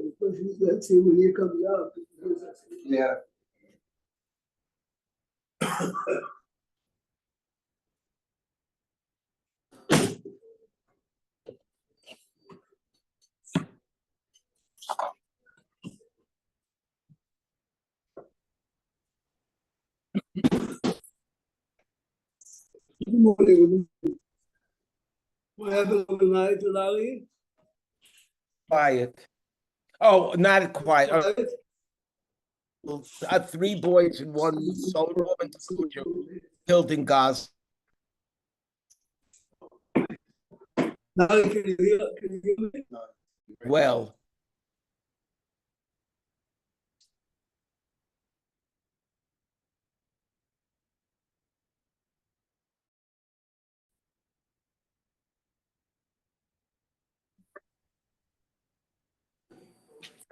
the question is, let's see when he comes out. Yeah. Good morning. What happened overnight, Larry? Quiet. Oh, not quiet. Quiet? 3 boys and 1 soldier killed in Gaza. Larry, can you hear me? Well,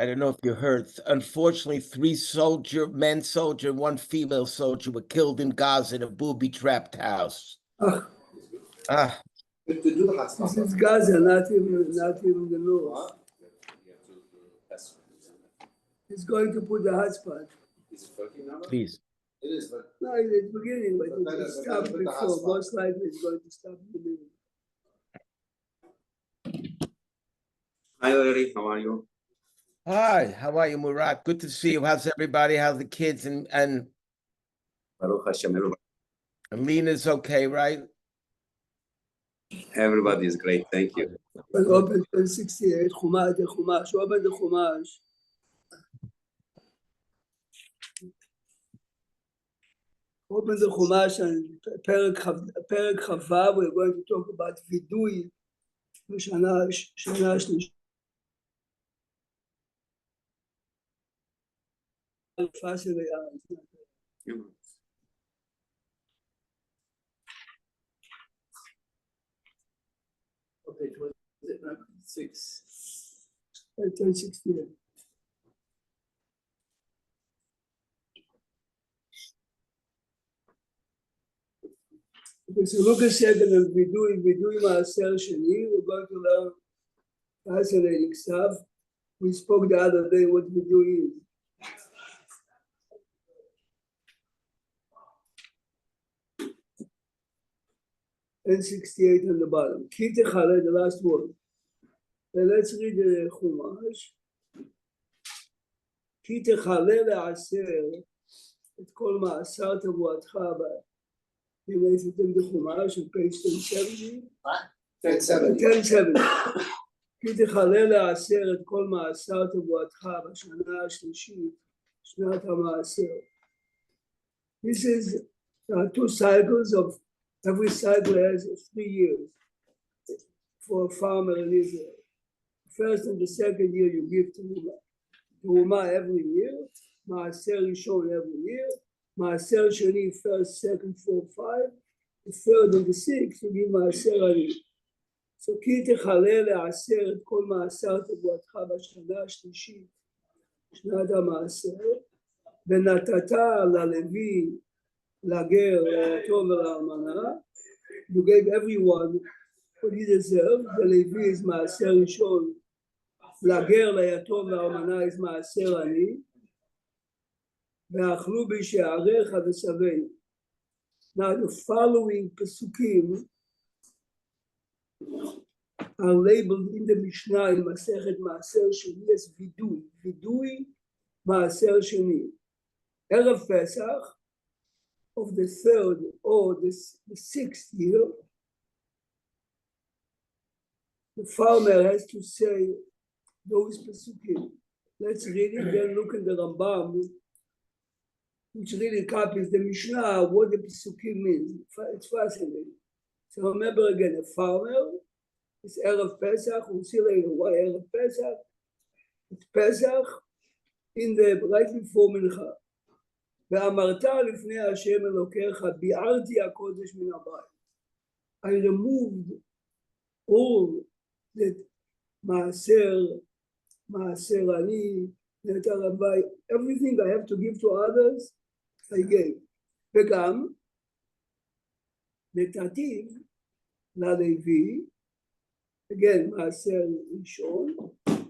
I don't know if you heard. Unfortunately, 3 men soldier and 1 female soldier were killed in Gaza in a booby-trapped house. Ah, This is Gaza, not even the north. He's going to put the hotspot. please. No, in the beginning, but it stopped before. Most likely it's going to stop in the middle. Hi, Larry. How are you? Hi, how are you, Murat? Good to see you. How's everybody? How's the kids? And Baruch Hashem, Lena's okay, right? everybody is great. Thank you. But open 1068, Chumash, open the Chumash. Open the Chumash and Perek Chavav, we're going to talk about Vidui, Shana Shlish. Okay, was it 6? 1068. Okay, so look a second and Vidui Maaser Sheni. We're going to learn fascinating stuff. We spoke the other day what Vidui is. And 68 on the bottom. Ki techale, the last word. And let's read the Chumash. Ki techale le'aser et kol ma'asar tavuatcha ba. You know, if you take the Chumash on page 1070. 1070. כי תכלה לעשר את כל מעשר תבואתך בשנה השלישית, שנת המעשר. This is 2 cycles of, every cycle has 3 years for a farmer in Israel. First and the second year you give Terumah every year, Maaser Rishon every year, Maaser Sheni first, second, fourth, 5, the third and the 6th you give Maaser Ani. So כי תכלה לעשר את כל מעשר תבואתך בשנה השלישית, שנת המעשר, ונתת ללוי, לגר, ליתום ולאלמנה, you gave everyone what he deserved. The Levi is מעשר ראשון, לגר, ליתום ולאלמנה is מעשר עני, ואכלו בשעריך ושבענו. Now the following פסוקים are labeled in the Mishnah in Masechet Maaser Sheni as Vidui. Vidui Maaser Sheni. Erev Pesach of the 3rd or the 6th year, the farmer has to say those Pesukim. Let's read it, then look at the Rambam, which really copies the Mishnah, what the Pesukim means. It's fascinating. So remember again, a farmer, it's Erev Pesach, we'll see later why Erev Pesach. It's Pesach in the right before Mincha. ואמרת לפני השם אלוקיך, ביערתי הקודש מן הבית. I removed all that Maaser Ani, everything I have to give to others, I gave. וגם נתתי ללוי, again, Maaser Rishon,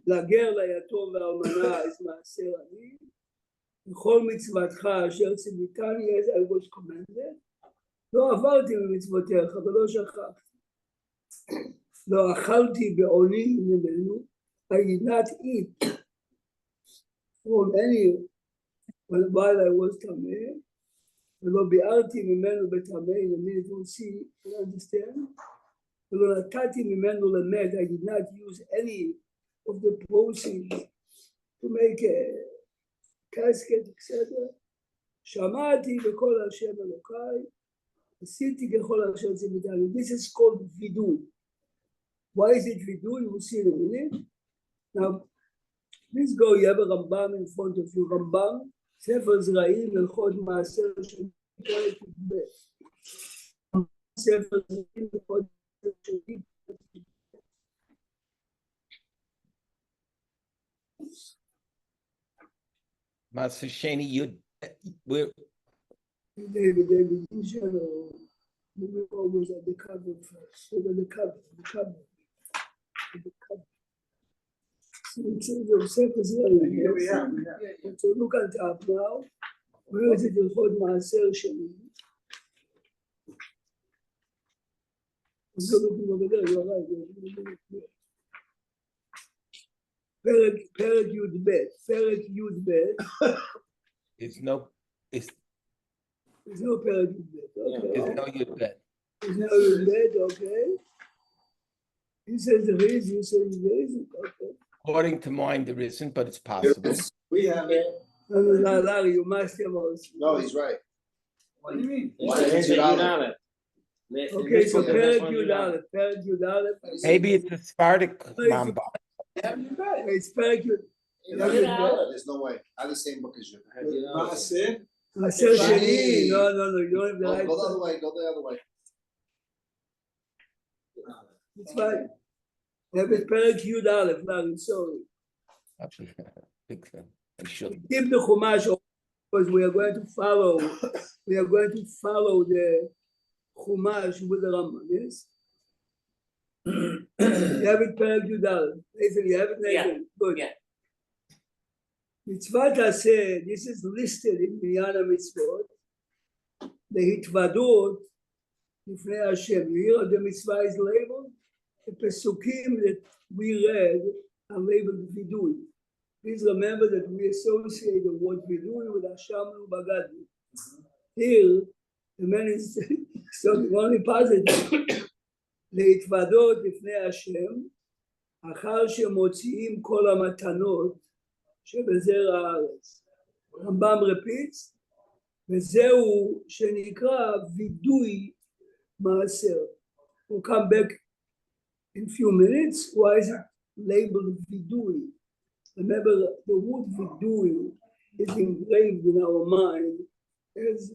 לגר, ליתום והאלמנה, אז מעשר אני. בכל מצוותך אשר ציוויתני, as I was commanded. לא עברתי במצוותיך ולא שכחתי. לא אכלתי בעוני ממנו. I did not eat from any while I was טמא. ולא ביארתי ממנו בטמא. In a minute we'll see and understand. ולא נתתי ממנו למת. I did not use any of the proceeds to make a casket, etc. שמעתי בכל השם אלוקיי, עשיתי ככל אשר ציוויתני. This is called וידוי. Why is it וידוי? We'll see in a minute. Now, please go, you have a Rambam in front of you. רמב"ם, ספר זרעים, הלכות מעשר שני, פרק י"ב. ספר זרעים, הלכות מעשר שני, פרק י"ב. Master Shani, we're David, in general, we were always at the cover first. So the cover. So the surface area. Here we are. So look at top now. Where is it in Chod Maaser Sheni? You're looking over there, you're right. פרק י"ב, there's no פרק י"ב, okay. There's no Yud-Bet. There's no yud, okay. He says there is, you say there isn't, okay. According to mine, there isn't, but it's possible. We have it. No, Larry, you must have also. No, he's right. What do you mean? Okay, so פרק י"א. Maybe it's a Sephardic Rambam. It's פרק י"א. There's no way. I have the same book as you. מעשר שני, no, you don't have the right. Go the other way, go the other way. It's fine. Have it פרק י"א, Larry, sorry. I should. Keep the Chumash, because we are going to follow the Chumash with the Rambam, yes? You have it פרק י"א. Nathan, you have it, Nathan? Yeah. Good. Yeah. Mitzvah Taseh, this is listed in Minyan HaMitzvot. להתוודות לפני Hashem. You hear the mitzvah is labeled? The pesukim that we read are labeled vidui. Please remember that we associate the word vidui with Hashem Bagadi. Here, the man is talking only positive. להתוודות לפני השם, אחר שמוציאים כל המתנות שבזרע הארץ. רמב"ם repeats, וזהו שנקרא וידוי מעשר. We'll come back in a few minutes. Why is it labeled vidui? Remember, the word vidui is engraved in our mind as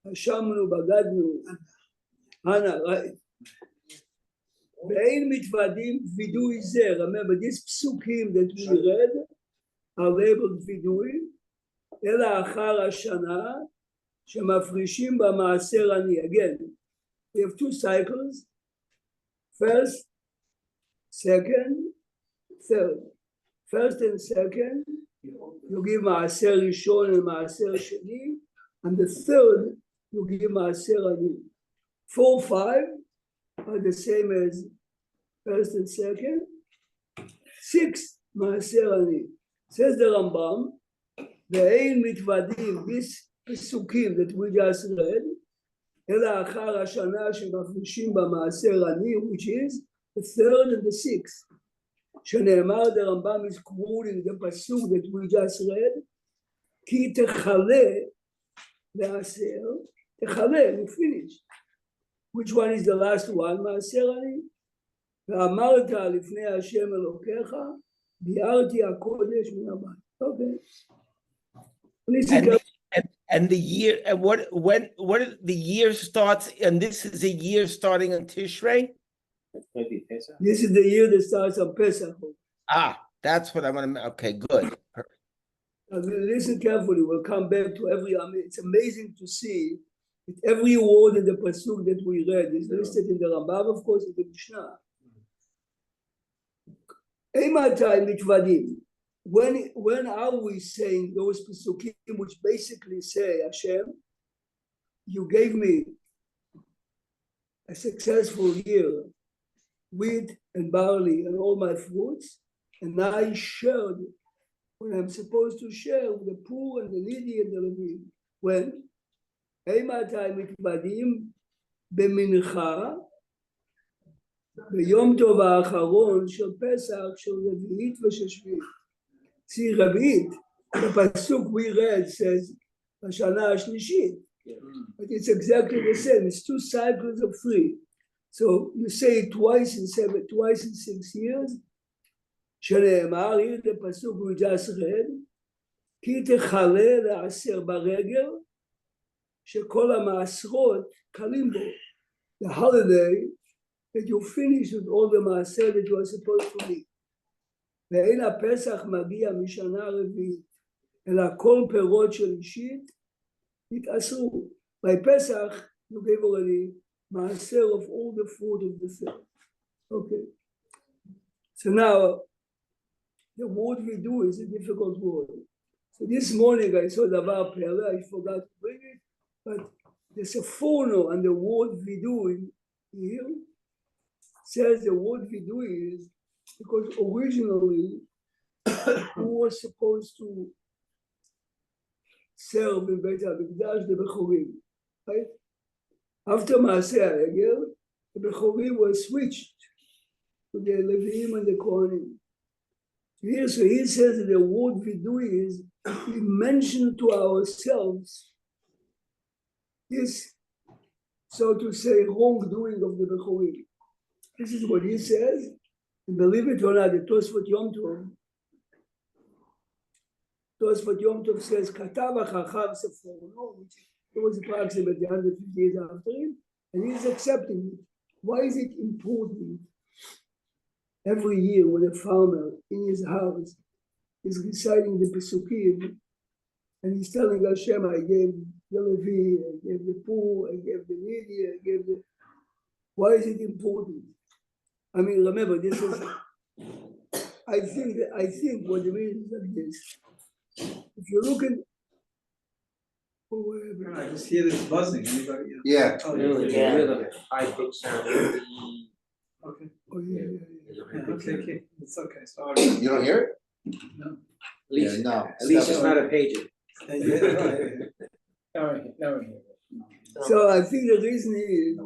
Hashamnu Bagadnu, Hana, right? ואין מתוועדים וידוי זה. Remember, these psukim that we read are labeled וידוי, אלא אחר השנה שמפרישים במעשר עני. Again, we have two cycles. First, second, third. First and second, you give מעשר ראשון and מעשר שני, and the third, you give מעשר עני. 4, 5 are the same as first and second. 6, מעשר עני. Says the Rambam, ואין מתוועדים, this פסוקים that we just read, אלא אחר השנה שמפרישים במעשר עני, which is the third and the sixth. שנאמר, the Rambam is quoting the pasuk that we just read, כי תחלה לעשר, תחלה, we finish. Which one is the last one? מעשר עני. ואמרת לפני השם אלוקיך, ביארתי הקודש מן הבית. Okay. And the year, and what the year starts, and this is a year starting on Tishrei? This is the year that starts on Pesach. That's what I want to, okay, good. Listen carefully, we'll come back to every, it's amazing to see that every word in the pasuk that we read is listed in the Rambam, of course, in the Mishnah. Eimatai mitvadim. When are we saying those pesukim which basically say, Hashem, you gave me a successful year, wheat and barley and all my fruits, and I shared when I'm supposed to share with the poor and the needy and the Levim. When? Eimatai mitvadim במנחה, ביום טוב האחרון של פסח, של רביעית ושל שביעית. See, רביעית, the pasuk we read says, השנה השלישית. But it's exactly the same. It's 2 cycles of 3. So you say it twice in 6 years. שנאמר, here the pasuk we just read, כי תחלה לעשר ברגל, שכל המעשרות קלים בו. The holiday that you finish with all the maaser that you are supposed to eat. ואין הפסח מגיע משנה רביעית, אלא כל פירות של אישית התאסרו. By Pesach, you gave already maaser of all the fruit of the field. Okay. So now, the word we do is a difficult word. So this morning I saw Davar Pele, I forgot to bring it, but there's a phono and the word vidu here says the word vidu is because originally who was supposed to serve in Beit HaMikdash the Bechorim, right? After Maaseh HaEgel, the Bechorim was switched to the Leviim and the Kohanim. So he says that the word vidu is we mention to ourselves this, so to say, wrongdoing of the Bechorim. This is what he says, and believe it or not, the Tosfot Yom Tov says, Katav HaChacham Seforno, which it was approximately 150 years after him, and he's accepting it. Why is it important? Every year when a farmer in his house is reciting the Pesukim, and he's telling Hashem, I gave the Levi, I gave the poor, I gave the needy, I gave the... Why is it important? I mean, remember, this is... I think what it means is like this. If you look at... I just hear this buzzing. Anybody? Yeah. Oh, Yeah, really high pitched sound. Okay. Oh, yeah. Okay. It's okay. Sorry. You don't hear it? No. At least, Yeah, no. at least it's not a pager. All right. So I think the reason is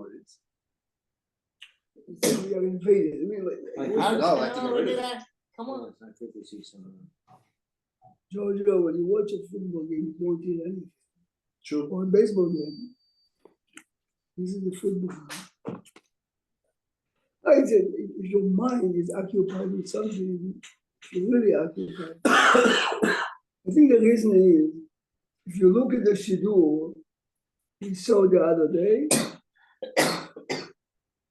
we are invaded. I mean, No, I think I read it. Come on. Georgia, when you watch a football game, you don't hear anything. True. Or a baseball game. This is the football game. I said, if your mind is occupied with something, you're really occupied. I think the reason is, if you look at the Shidur we saw the other day,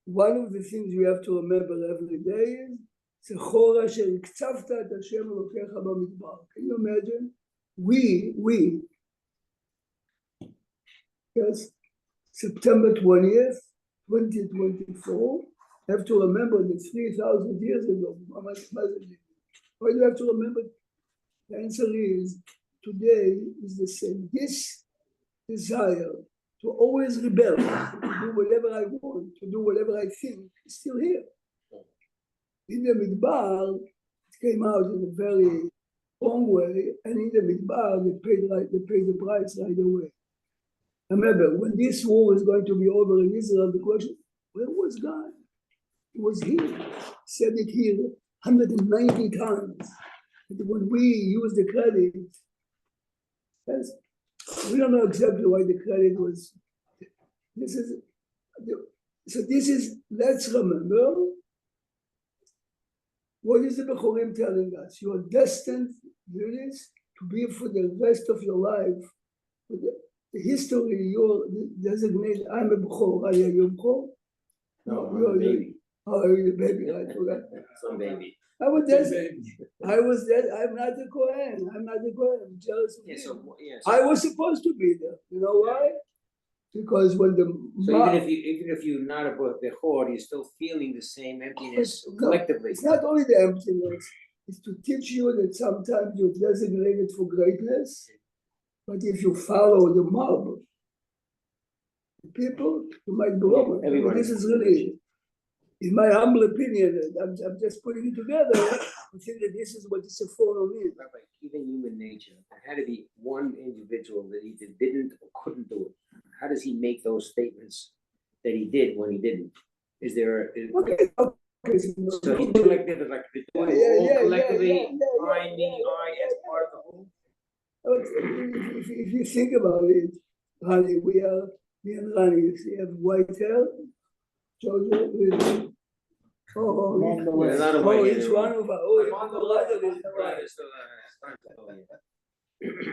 one of the things you have to remember every day is, זכור אשר הקצבת את השם אלוקיך במדבר. Can you imagine? We, yes, September 20th, 2024, have to remember that 3,000 years ago. Why do you have to remember? The answer is, today is the same. This desire to always rebel, to do whatever I want, to do whatever I think, is still here. In the Midbar, it came out in a very wrong way, and in the Midbar, they paid the price right away. Remember, when this war was going to be over in Israel, the question, where was God? He was here. He said it here 190 times. And when we use the credit, yes, we don't know exactly why the credit was. Let's remember, what is the Bechorim telling us? You are destined, Eunice, to be for the rest of your life. The history, you're designated, I'm a Bechor, are you a Bechor? No, I'm a baby. Oh, you're a baby, I forgot. Some baby. I was destined. I'm not a Kohen. I'm jealous of you. Yeah, so, yes. I was supposed to be there. You know why? Because when the So even if you're not a bechor, you're still feeling the same emptiness No, collectively. it's not only the emptiness, it's to teach you that sometimes you're designated for greatness, but if you follow the mob, the people, you might be wrong. Everybody. This is really, in my humble opinion, and I'm just putting it together, I think that this is what the Sephora means. Rabbi, even human nature, there had to be one individual that either didn't or couldn't do it. How does he make those statements that he did when he didn't? Is there? Okay, So he collective is like all collectively, I, me, I as part of the whole. If you think about it, Rani, me and Rani, you have white hair, Jojo, with, each one of us,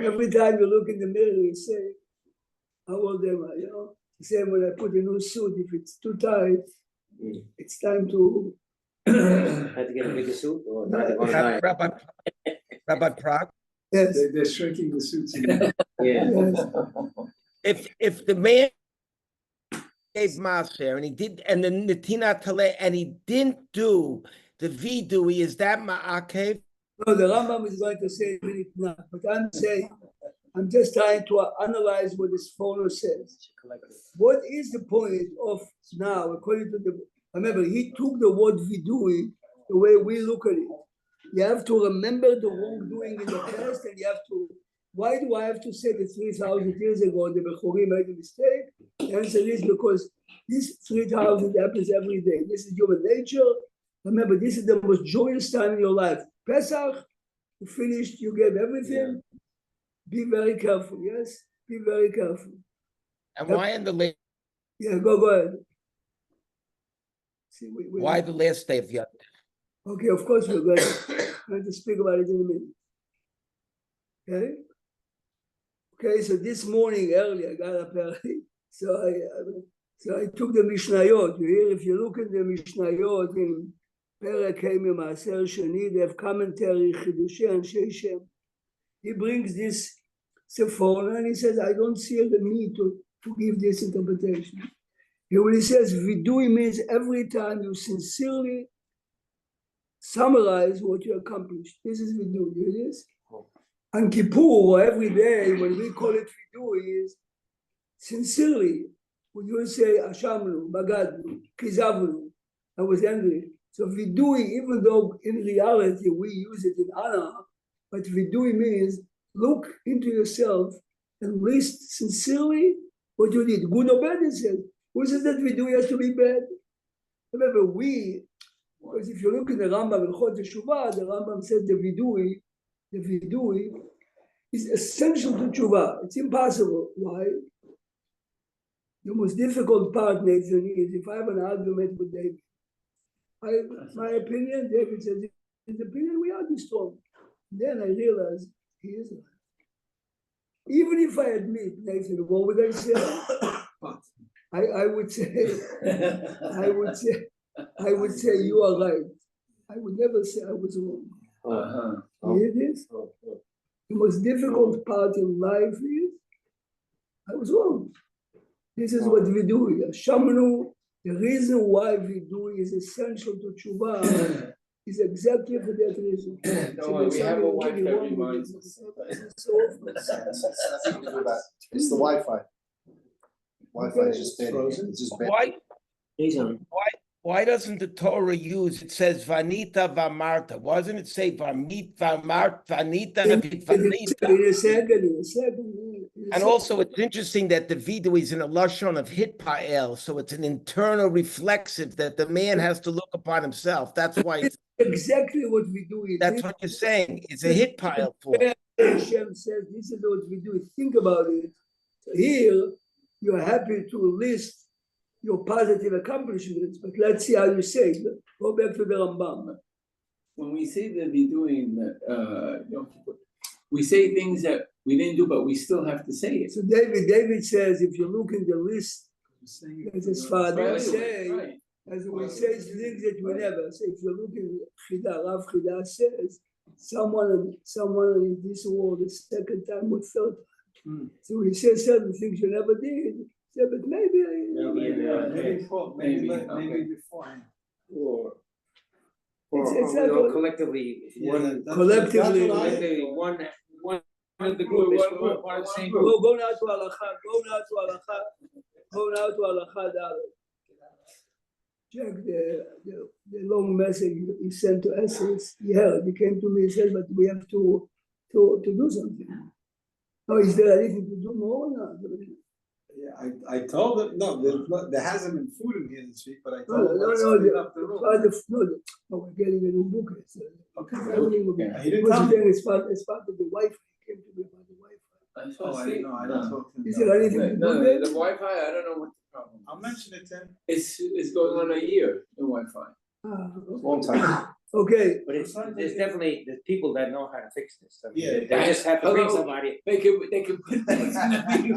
every time you look in the mirror, you say, how old am I, you know? The same when I put a new suit, if it's too tight, it's time to. Had to get a bigger suit or not to go on a diet? Rabbi Prague, Yes, They're shrinking the suits. Yeah. yes. if the man gave Maser and he did, and the Netina Taleh, and he didn't do the vidui, is that Ma'akev? No, the Rambam is going to say it now, but I'm just trying to analyze what this photo says. What is the point of now, according to the, remember, he took the word vidui the way we look at it. You have to remember the wrongdoing in the past, and you have to, why do I have to say that 3,000 years ago the Bechorim made a mistake? The answer is because this 3,000 happens every day. This is human nature. Remember, this is the most joyous time in your life. Pesach, you finished, you gave everything. Be very careful, yes? Be very careful. And why in the last, Yeah, go ahead. See, why the last day of Yom? Okay, of course we're going to speak about it in a minute. Okay? Okay, so this morning early, I got up early. So I took the Mishnayot. You hear, if you look at the Mishnayot in Perek Hemi Maaser Sheni, they have commentary, Chidushei Anshei Shem. He brings this Sephora and he says, I don't see the need to give this interpretation. When he says vidui means every time you sincerely summarize what you accomplished. This is vidui, it is. And Kippur, every day, when we call it vidui, is sincerely. When you say Ashamnu, Bagadnu, Kizavnu, I was angry. So vidui, even though in reality we use it in honor, but vidui means look into yourself and list sincerely what you did. Good or bad, it says. Who says that vidui has to be bad? Remember, because if you look in the Rambam in Chot Teshuvah, the Rambam says the vidui is essential to Teshuvah. It's impossible. Why? The most difficult part, Nathan, is if I have an argument with David. My opinion, David says, his opinion, we argue strong. Then I realized he is right. Even if I admit, Nathan, what would I say? I would say you are right. I would never say I was wrong. You hear this? The most difficult part in life is I was wrong. This is what we do. Shamnu, the reason why we do is essential to Tshuva is exactly for that reason. No, we have a Wi-Fi reminds us. It's the Wi-Fi. Wi-Fi is just bad. It's just bad. Why doesn't the Torah use, it says Vanita Vamarta? Wasn't it say Vamit Vamart Vanita Vanita? In a second. And also it's interesting that the vidui is in a lashon of hitpael, so it's an internal reflexive that the man has to look upon himself. That's why it's exactly what we do. that's what you're saying. It's a hitpael for. Hashem says this is what we do. Think about it. So here you're happy to list your positive accomplishments, but let's see how you say it. Go back to the Rambam. When we say that we're doing, we say things that we didn't do, but we still have to say it. So David says, if you look in the list, as his father say, Right. as we say things that we never say. If you look in Chida, Rav Chida says, someone in this world the second time or third time. So he says certain things you never did. Yeah, but maybe Maybe before, maybe Maybe, okay. beforehand. Or It's we not all good. collectively, one, Collectively. one of the group is part of the same group. Go now to halacha. Go now to halacha. Go now to halacha Dalet. Check the long message he sent to us. He heard. He came to me and said, "But we have to do something." Oh, is there anything to do more? No. Yeah, I told him, no, there hasn't been food in here this week, but I No, told him, no, let's no, clean up the room. We're getting a new book. Okay. Everything will be. Yeah. He didn't What's tell the me. thing? It's part of the Wi-Fi. He came to me about the Wi-Fi. Oh, I didn't know, I didn't talk to him. Is there anything to do No, there? the Wi-Fi, I don't know what the problem is. I'll mention it to him. It's going on a year, the Wi-Fi. Ah, Long time. okay. But there's definitely, there's people that know how to fix this. I mean, Yeah. They just have to bring Hello. somebody. They could put things in the video.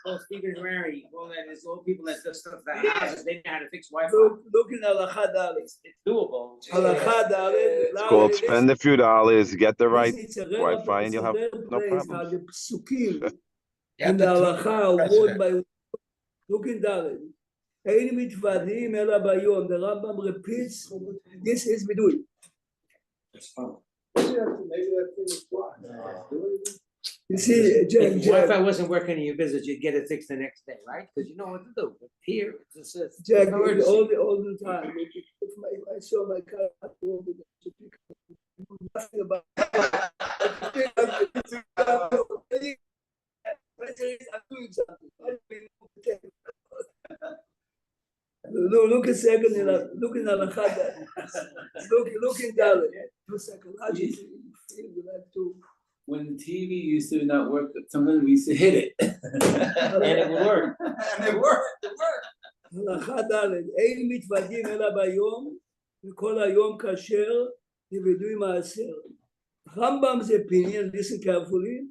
Well, Stephen Rary, all that is all people that does stuff that houses, they know how to fix Wi-Fi. Look in halacha Dalet. It's doable. Halacha Dalet. It's Called spend a few dollars, get the right It's a rare- Wi-Fi, and you'll have it's a rare no place problems. how the psukim You have and to the talk to halacha the are word president. by word. Look in Dalet. Ein mitvadim ela bayom. The Rambam repeats. This is vidui. Maybe that thing is blocked. You see, Jack, If Wi-Fi wasn't working in your business, you'd get it fixed the next day, right? Because you know what to do. But here, it's just Jack, no all urgency. the time. If I saw my car, I would to pick up nothing about. I'm doing something. Look a second. Look in halacha. Look in Dalet. Psychologically, you have to. When the TV used to not work, sometimes we used to hit it. And it would work. And it worked. הלכה ד' אין מתוודים אלא ביום וכל היום כשר לבדוי מעשר. רמב"ם זה פיניאן, listen carefully,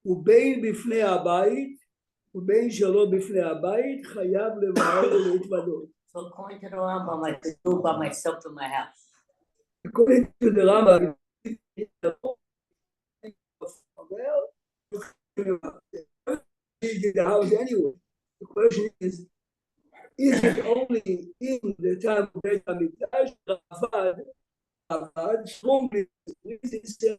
ובין בפני הבית ובין שלא בפני הבית חייב לבאר ולהתוודות. So according to the Rambam, I could do by myself in my house. According to the Rambam, the house anyway. The question is it only in the time of Beit HaMikdash Ravad strongly resisted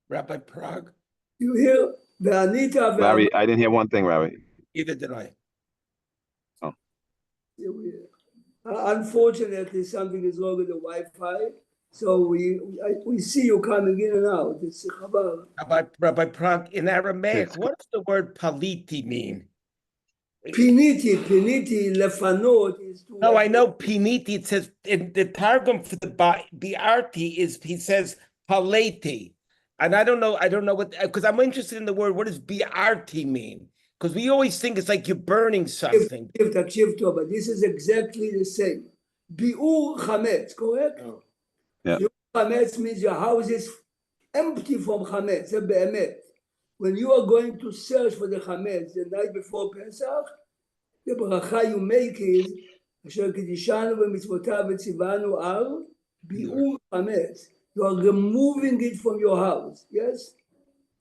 Rabbi Prague, you hear Vanita Larry, I didn't hear one thing, Larry. either did I. Unfortunately, something is wrong with the Wi-Fi, so we see you coming in and out. It's chabal. Rabbi Prague, in Aramaic, what does the word paliti mean? Piniti, lefanot is to. No, I know piniti. It says in the targum for the biarti is he says paleti, and I don't know what, because I'm interested in the word. What does biarti mean? Because we always think it's like you're burning something. תקשיב טוב, but this is exactly the same. ביעור חמץ, correct? Oh. Yeah. ביעור חמץ means your house is empty from חמץ, זה באמת. When you are going to search for the חמץ the night before Pesach, the ברכה you make is, אשר קידשנו במצוותיו וציוונו על ביעור חמץ. You are removing it from your house, yes?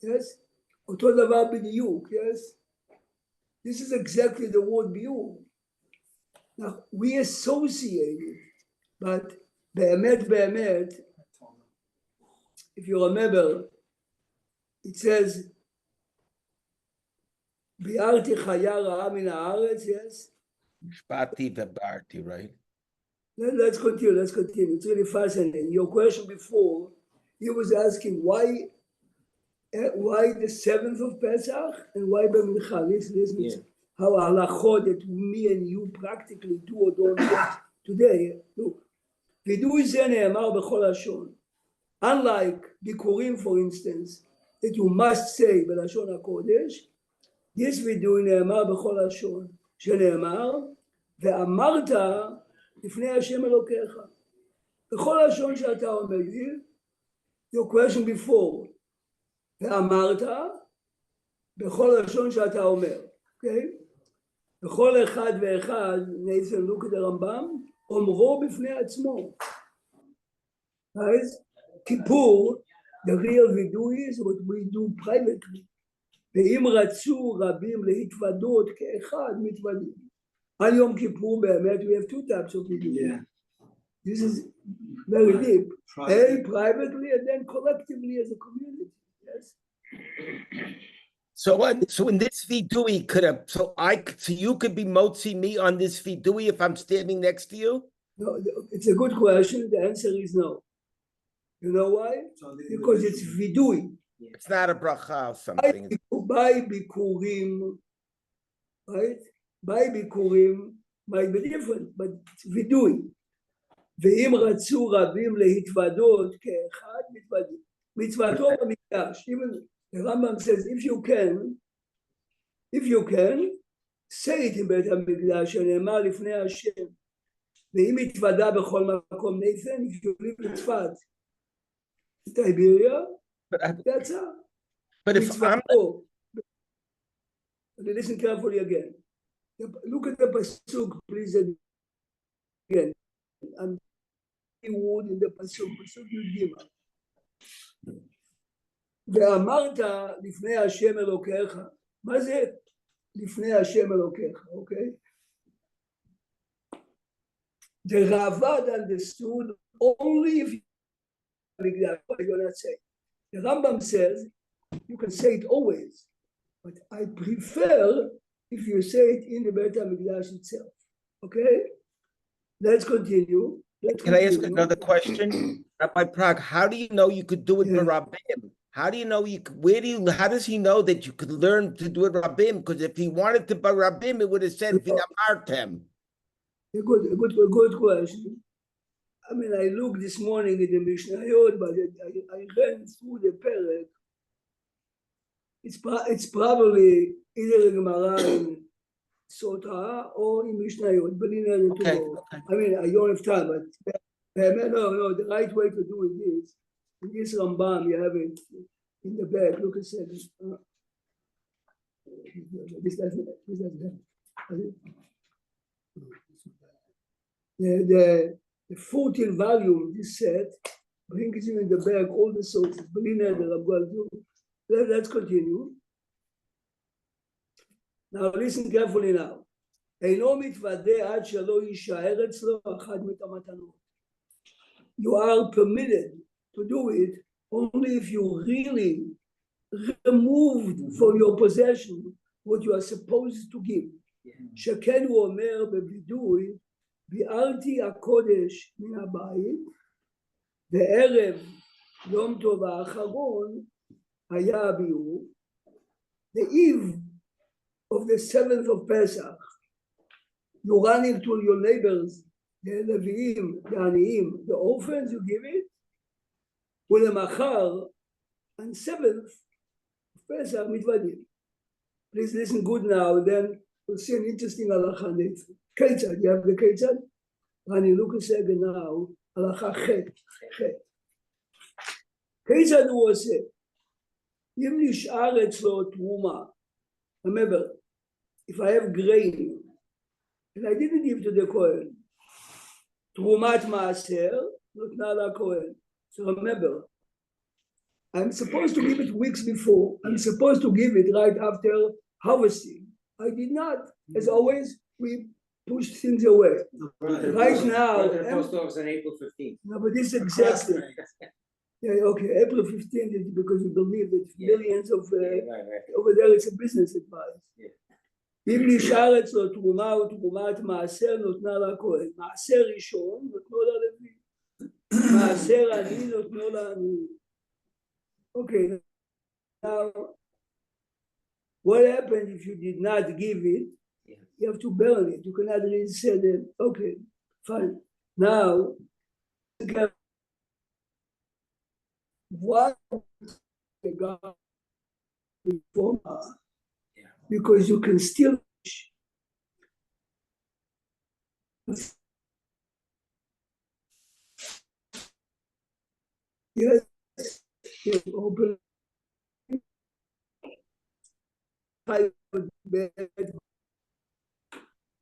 Yes? אותו דבר בדיוק, yes? This is exactly the word biur. Now, we associate it, but be'emet, if you remember, it says, bi'arti chaya ra'a min haaretz, yes? Shpati vebarti, right? Let's continue. It's really fascinating. Your question before, he was asking why the 7th of Pesach and why B'mincha? Listen, Yeah. how halachot that me and you practically do or don't get today. Look, וידוי זה נאמר בכל לשון. Unlike ביקורים, for instance, that you must say בלשון הקודש, this וידוי נאמר בכל לשון, שנאמר, ואמרת לפני השם אלוקיך. בכל לשון שאתה אומר, your question before, ואמרת בכל לשון שאתה אומר, אוקיי? בכל אחד ואחד, נייסן לוקה דרמב"ם, אומרו בפני עצמו. Guys, כיפור, the real וידוי is what we do privately. ואם רצו רבים להתוודות כאחד מתוודים. על יום כיפור באמת, we have two types of וידוי. Yeah. This is very deep. A, privately, and then collectively as a community. Yes. So in this vidui could have, so you could be motzi me on this vidui if I'm standing next to you? No, it's a good question. The answer is no. You know why? Because it's vidui. It's not a bracha or something. By bikurim, right? By bikurim might be different, but it's vidui. ואם רצו רבים להתוודות כאחד מתוודים. מצוותו במקדש. Even the Rambam says, if you can, say it in בית המקדש, שנאמר לפני השם. ואם התוודה בכל מקום נייתן, if you live in Tzfat, Tiberia, that's all. But if I'm... Listen carefully again. Look at the pasuk, please, again. I'm word in the pasuk י"ג. ואמרת לפני השם אלוקיך, מה זה לפני השם אלוקיך, אוקיי? The Ravad understood only if you're not saying. The Rambam says you can say it always, but I prefer if you say it in the Beit HaMikdash itself. Okay? Let's continue. Can I ask another question? Rabbi Prague, how do you know you could do it for Rabbim? How do you know how does he know that you could learn to do it Rabbim? Because if he wanted to by Rabbim, it would have said V'amartem. A good question. I mean, I looked this morning at the Mishnayot, but I ran through the Perek. It's probably either a Gemara in Sota or in Mishnayot, but in Okay. I mean, I don't have time, but no, the right way to do it is, in this Rambam, you have it in the back, look a second. This doesn't the 14 volume, this set, brings you in the back all the sources, let's continue. Now listen carefully now. אינו מתוודה עד שלא יישאר אצלו אחת מהמתנות. You are permitted to do it only if you really removed from your possession what you are supposed to give. שכן הוא אומר בווידוי, ביארתי הקודש מן הבית, וערב יום טוב האחרון היה הביאור, the eve of the 7th of Pesach, you run into your neighbors, the Leviim, the Aniyim, the orphans, you give it. ולמחר, on 7th of Pesach, מתוודים. Please listen good now, then we'll see an interesting halacha later. Ketzad, you have the Ketzad? Rani Lucas said now, halacha chet. Ketzad הוא עושה. אם נשאר אצלו תרומה, remember, if I have grain, and I didn't give to the Kohen, Trumat Maaser, notna laKohen. So remember, I'm supposed to give it weeks before. I'm supposed to give it right after harvesting. I did not. As always, we pushed things away. Right now, Post office on April 15th. no, but this is exactly. Yeah, okay, April 15th is because we believe that millions of over there it's a business advice. אם נשאר אצלו תרומה או תרומת מעשר נותנה לכהן, מעשר ראשון נותנו ללוי, מעשר עני נותנו לעני. Okay, now what happened if you did not give it? You have to burn it. You cannot really sell it. Okay, fine. Now, what the God before? Because you can still yes, open חי בעת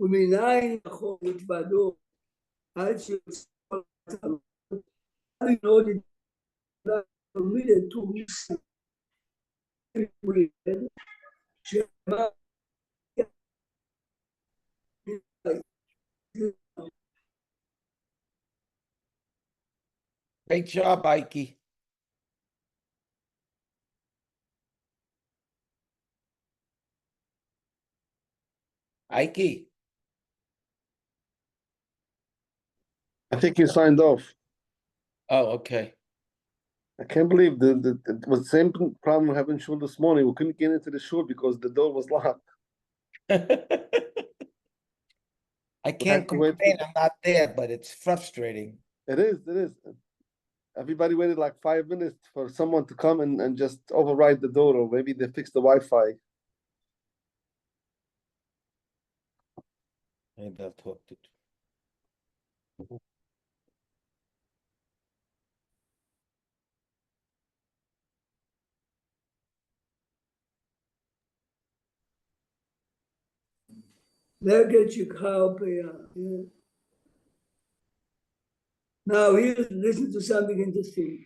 ומנין יכול להתוודות עד שיוצא ללמוד את תלמיד את טוריסט Great job, Ike. Ike, I think he signed off. oh, okay. I can't believe it was the same problem we had in shul this morning. We couldn't get into the shul because the door was locked. I can't to wait complain, for- I'm not there, but it's frustrating. It is. Everybody waited like 5 minutes for someone to come and just override the door, or maybe they fixed the Wi-Fi. Maybe I'll talk to. Leged Shikha Peah. Now here, listen to something interesting.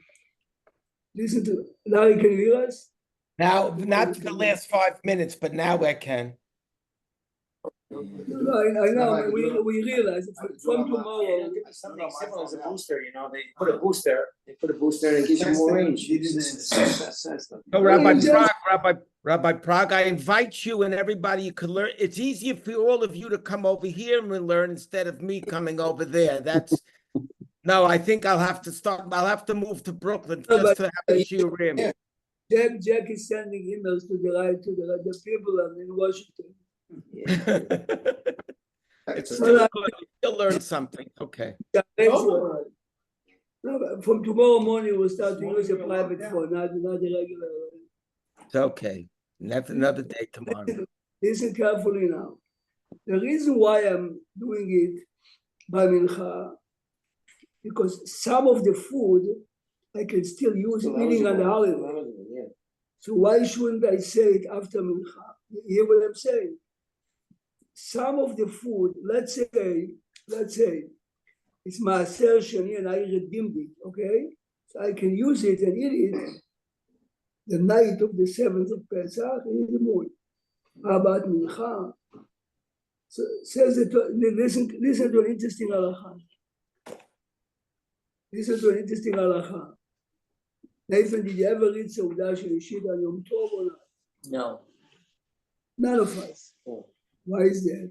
Listen to Larry, can you hear us? Now, not for the last 5 minutes, but now I can. No, I know. We realize from tomorrow. Something similar as a booster, you know, they put a booster and it gives you more range. So Rabbi Prague, I invite you and everybody you could learn. It's easier for all of you to come over here and learn instead of me coming over there. That's no, I think I'll have to move to Brooklyn just to have a shiurim. Jack is sending emails to the people in Washington. It's still good. You'll learn something. Okay. No, but from tomorrow morning, we'll start to use a private phone, not the regular. It's okay. That's another day tomorrow. Listen carefully now. The reason why I'm doing it by Mincha, because some of the food I can still use eating on the holiday. So why shouldn't I say it after Mincha? You hear what I'm saying? Some of the food, let's say, it's Maaser Sheni and I redeemed it, okay? So I can use it and eat it the night of the 7th of Pesach in the morning. How about Mincha? So says it, listen to an interesting halacha. Listen to an interesting halacha. Nathan, did you ever read Seudah Shlishit on Yom Tov or not? No. None of us. Why is that?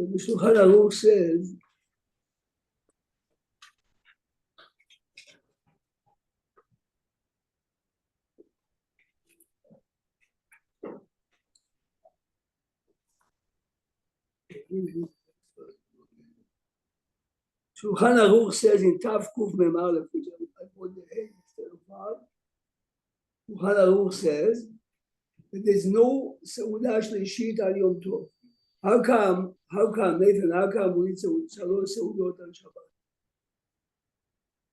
So the Shulchan Aruch says, Shulchan Aruch says in Tav Kuf Mem Aleph, which I put the A instead of Vav, Shulchan Aruch says that there's no Seudah Shlishit al Yom Tov. How come, Nathan, how come we eat Shalosh Seudot on Shabbat?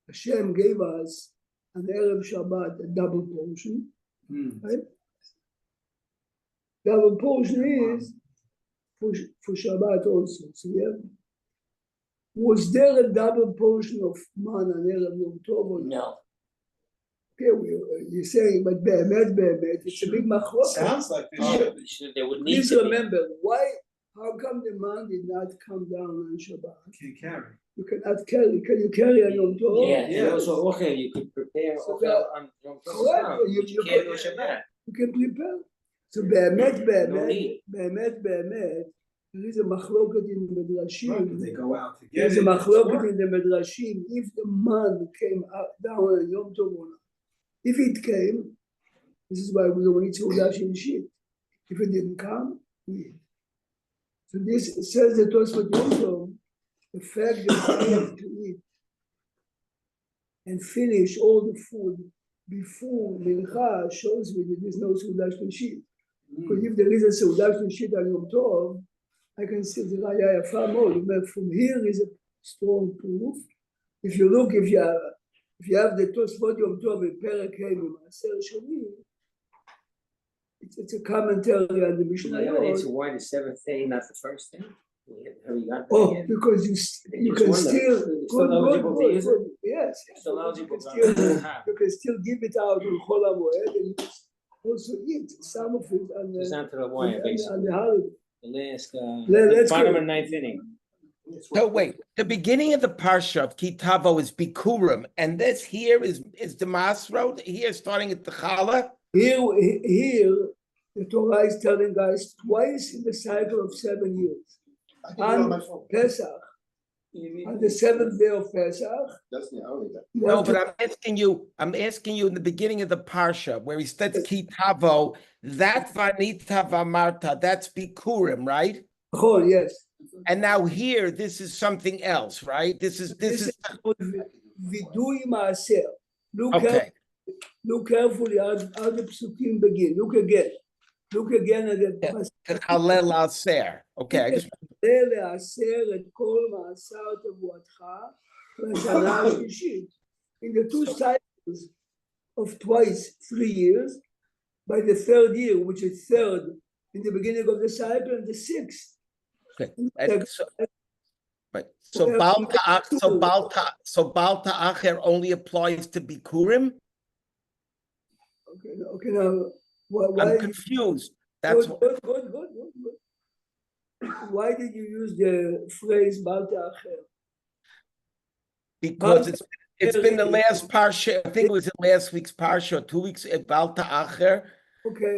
Hashem gave us an Erev Shabbat, a double portion, right? Double portion is for Shabbat also. So we have, was there a double portion of man on Erev Yom Tov or not? No. Okay, you're saying, but Be'emet, it's a big machlok. Sounds like they Oh, should. there would need Please to be. remember, how come the man did not come down on Shabbat? Can't carry. You cannot carry. Can you carry on Yom Tov? Yeah. And also, okay, you could prepare So okay, that- on Yom Tov Correct. as well, You- which you you can't do could- on Shabbat. You can prepare. So No Be'emet, there is a machloket in the Right, but they Medrashim. go out to get There's it. a machloket in the Medrashim if the man came down on Yom Tov or not. If it came, this is why we don't need Seudah Shlishit. If it didn't come, we eat. So this says the Tosfot Yom Tov, the fact that we have to eat and finish all the food before Mincha shows me that there's no Seudah Shlishit. Because if there is a Seudah Shlishit on Yom Tov, I can see the Raya Yafa more. From here is a strong proof. If you look, if you have the Tosfot Yom Tov in Perek Hey Maaser Sheni, it's a commentary on the You Mishnah. have an answer why the seventh day, not the first day? How you got that Oh, again? because you Just can wonder. still, Still eligible to use it? yes. Still eligible You can still, to have. you can still give it out on Chol HaMoed and you can also eat some of it on Just the, down to the on wire, the basically. holiday. The last, Let's bottom go. of ninth inning. So wait, the beginning of the parsha of Kitavo is Bikurim, and this here is the Masro. Here, starting at the Chala. Here, the Torah is telling us twice in the cycle of 7 years. I can do it on my On phone. Pesach, on the seventh day of Pesach. That's the only that. you No, have but to- I'm asking you in the beginning of the parsha where he says Kitavo, that Vanita Vamarta, that's Bikurim, right? Oh, yes. And now here, this is something else, right? This is Vidui Maaser. okay. Look carefully how the psukim begin. Look again at the Chalel Aser. Okay, I just לעשר את כל מעשר תבואתך לשנה השלישית. In the two cycles of twice 3 years, by the third year, which is third in the beginning of the cycle, and the sixth. okay. Right. So Balta Acher only applies to Bikurim. Okay, now why? I'm confused. That's Good. Why did you use the phrase Balta Acher? because it's been the last parsha. I think it was in last week's parsha, 2 weeks at Balta Acher. Okay.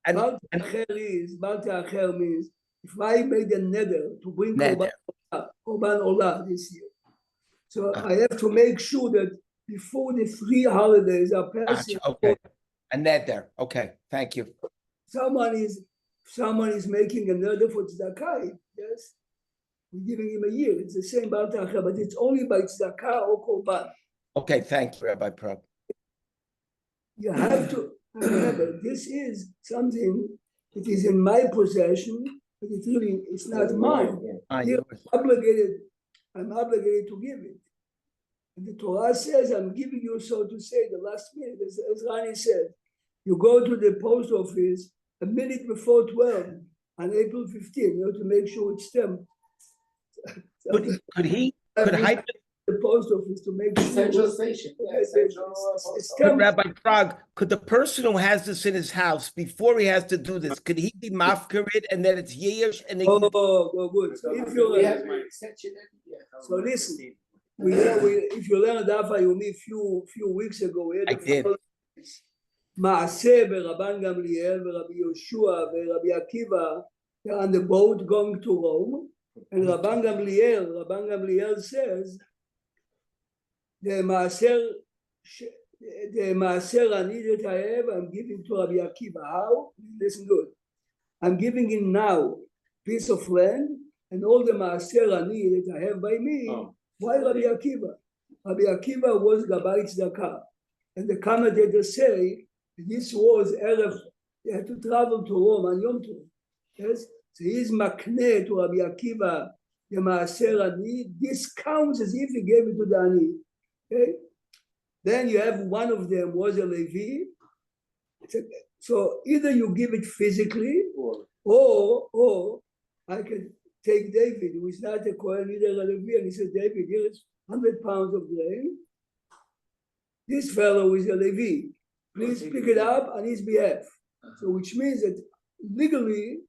And Balta Acher means if I made a neder to bring Neder. Korban Olah this year, so I have to make sure that before the 3 holidays are passing, Gotcha, okay, a neder. Okay, thank you. someone is making a neder for tzedakah. Yes, we're giving him a year. It's the same Balta Acher, but it's only by tzedakah or korban. Okay, thank you, Rabbi Prab. You have to remember, this is something that is in my possession, but it's not mine. Here, I'm obligated to give it. And the Torah says, I'm giving you, so to say, the last minute, as Rani said. You go to the post office a minute before 12 on April 15, you know, to make sure it's stamped. Could the post office to make sure. Central Station. Rabbi Prague, could the person who has this in his house, before he has to do this, could he be mafkarid and then it's years and they Oh, good. So if you're so listen, if you learn Daf Yomi a few weeks ago, we had I did. Maaseh Rabban Gamliel, Rabbi Yoshua, Rabbi Akiva, they're on the boat going to Rome, and Rabban Gamliel says, the Maaser Ani that I have, I'm giving to Rabbi Akiva. How? Listen good. I'm giving him now piece of land and all the Maaser Ani that I have by me. Oh. Why Rabbi Akiva? Rabbi Akiva was Gabbai Tzedakah. And the commentators say this was Erev, they had to travel to Rome on Yom Tov. Yes? So he's makneh to Rabbi Akiva, the Maaser Ani. This counts as if he gave it to the Ani. Okay? Then you have one of them was a Levi. So either you give it physically, or I can take David, who is not a Kohen, either a Levi, and he said, David, here is 100 pounds of grain. This fellow is a Levi. Please pick it up on his behalf. So which means that legally,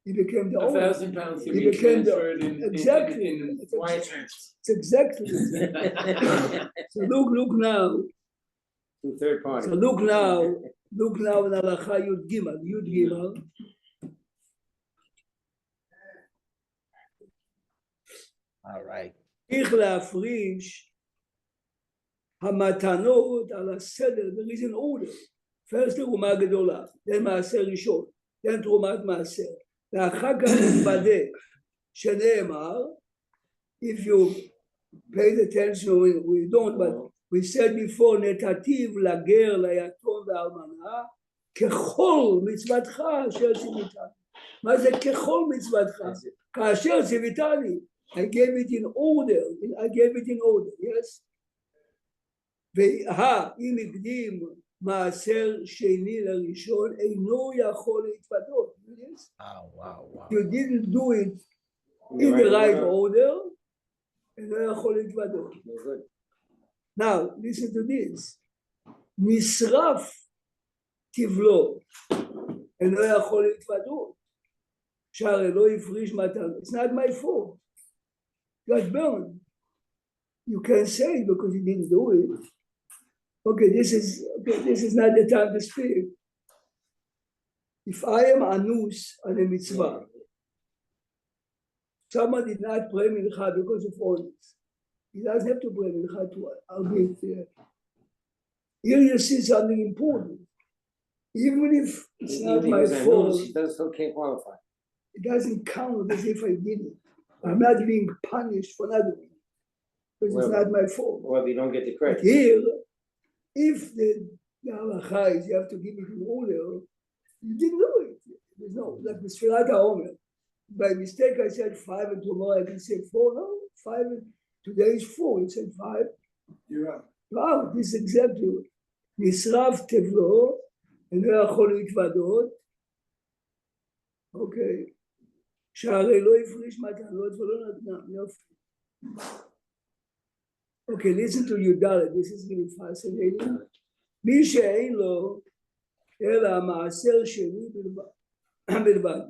he became the owner. 1,000 pounds can He be became transferred exactly. in wire transfer. It's exactly. So look now. To third party. So look now in Halacha Yud Gimel. All right. צריך להפריש המתנות על הסדר, there is an order. First תרומה גדולה, then מעשר ראשון, then תרומת מעשר. ואחר כך מתוודה שנאמר, if you paid attention, we don't, but we said before, נתתיו לגר, ליתום ואלמנה, ככל מצוותך אשר ציוויתני. מה זה ככל מצוותך? כאשר ציוויתני. I gave it in order, yes? אם הקדים מעשר שני לראשון אינו יכול להתוודות. Oh, wow, wow. You didn't do it in the right order, אינו יכול להתוודות. Now, listen to this. נשרף תבלו, אינו יכול להתוודות. שהרי לא הפריש מתנות. It's not my fault. Got burned. You can't say it because you didn't do it. Okay, this is not the time to speak. If I am anus on a mitzvah, someone did not pray mincha because of honest. He doesn't have to pray mincha to albeit there. Here you see something important. Even if it's not my fault, He still can't qualify. it doesn't count as if I did it. I'm not being punished for not doing it. Because it's not my fault. Or if you don't get the But credit. here, if the halacha is you have to give it in order, you didn't do it. There's no, like the Sfirat HaOmer. By mistake, I said 5 and tomorrow I can say 4. No, 5 and today is 4. You said 5. You're right. Wow, this is exactly what. נשרף תבלו, אינו יכול להתוודות. אוקיי. שהרי לא הפריש מתנות ולא נתנם. יופי. Okay, listen to Yudalet. This is really fascinating. מי שאין לו, אלא המעשר שני בלבד.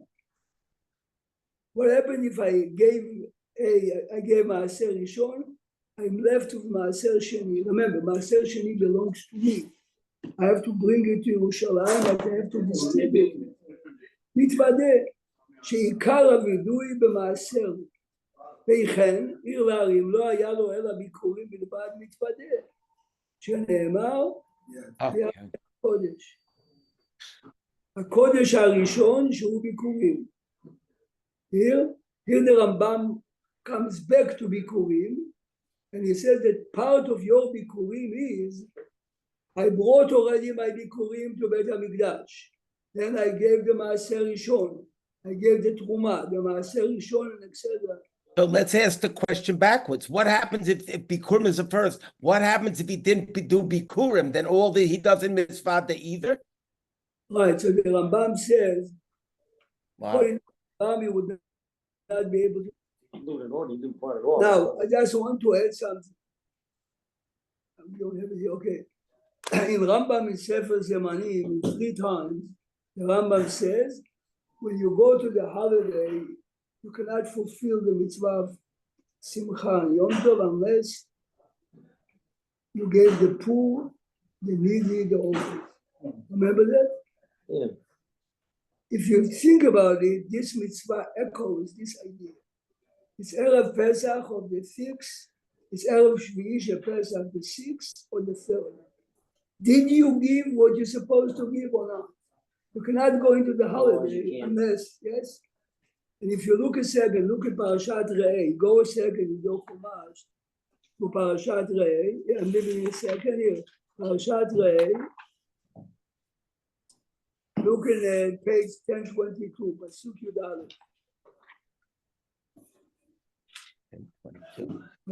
What happened if I gave מעשר ראשון, I'm left with מעשר שני. Remember, מעשר שני belongs to me. I have to bring it to ירושלים, I have to distribute it. מתוודה שעיקר הווידוי במעשר. וכן, עיר להרים לא היה לו אלא ביקורים בלבד מתוודה. שנאמר, הקודש. הקודש הראשון שהוא ביקורים. Here the Rambam comes back to bikurim, and he says that part of your bikurim is, I brought already my bikurim to Beit HaMikdash. Then I gave the Maaser Rishon. I gave the Truma, the Maaser Rishon, and etc. So let's ask the question backwards. What happens if Bikurim is the first? What happens if he didn't do Bikurim? Then he doesn't mitzvah either? Right, so the Rambam says, Wow. according to the Rambam, you would not be able to. Do it at all, you do part at all. Now, I just want to add something. I don't have it here, okay. In Rambam in Sefer Zemanim, 3 times, the Rambam says, when you go to the holiday, you cannot fulfill the mitzvah of Simcha and Yom Tov unless you gave the poor, the needy, the orphans. Remember that? Yeah. If you think about it, this mitzvah echoes this idea. It's Erev Pesach of the 6th, it's Erev Shvi'i Pesach the 6th or the 3rd. Did you give what you're supposed to give or not? You cannot go into the holiday unless, yes? And if you look a second, look at Parashat Re'eh, go a second in your Chumash to Parashat Re'eh. Yeah, I'm living a second here. Parashat Re'eh. Look at page 1022, Pasuk Yud Aleph.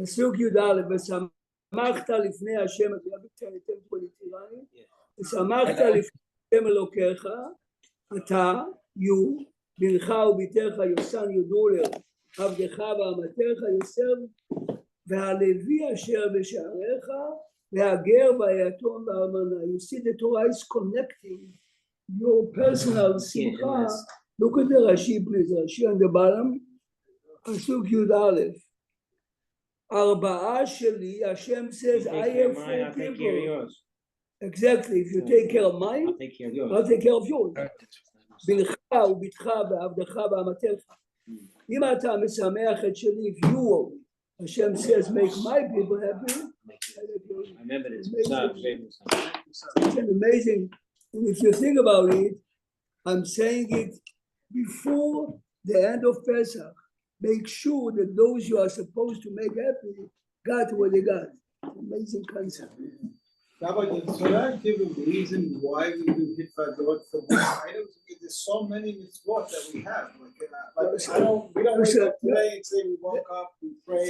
פסוק י"א, ושמחת לפני השם, ושמחת לפני השם אלוקיך, אתה, בנך וביתך יוסן יודו עבדך ואמתך יוסף, והלוי אשר בשעריך, והגר והיתום והאלמנה. You see the Torah is connecting your personal simcha. Look at the Rashi, please. Rashi on the bottom. פסוק י"א. ארבעה שלי, Hashem says, I have 4 people. Exactly, if you take care of mine, I'll take care of yours. בנך וביתך ועבדך ואמתך. אם אתה משמח את שלי, if you, Hashem says, make my people happy. I remember this. It's an amazing, and if you think about it, I'm saying it before the end of Pesach. Make sure that those you are supposed to make happy got what they got. Amazing concept. Rabbi, should I give a reason why we do hitvadot for these items? Because there's so many mitzvot that we have. We don't wake up today and say we woke up, we prayed.